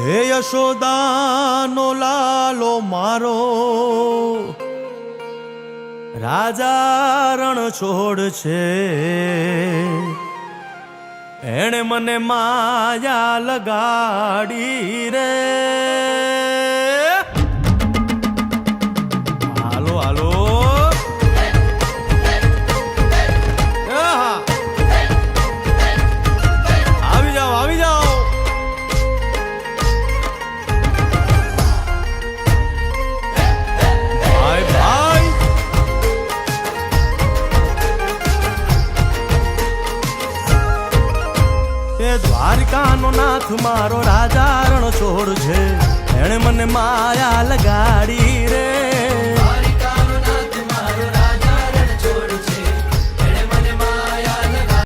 હે યશોદાનો લાલો મારો રાજા રણ છોડ છે, એણે મને માયા લગાડી રે. હાલો હાલો આવી જાઓ આવી જાઓ. ભાઈ ભાઈ એ દ્વારકાનો નાથ મારો રાજા રણ છોડ છે, એણે મને માયા લગાડી રે.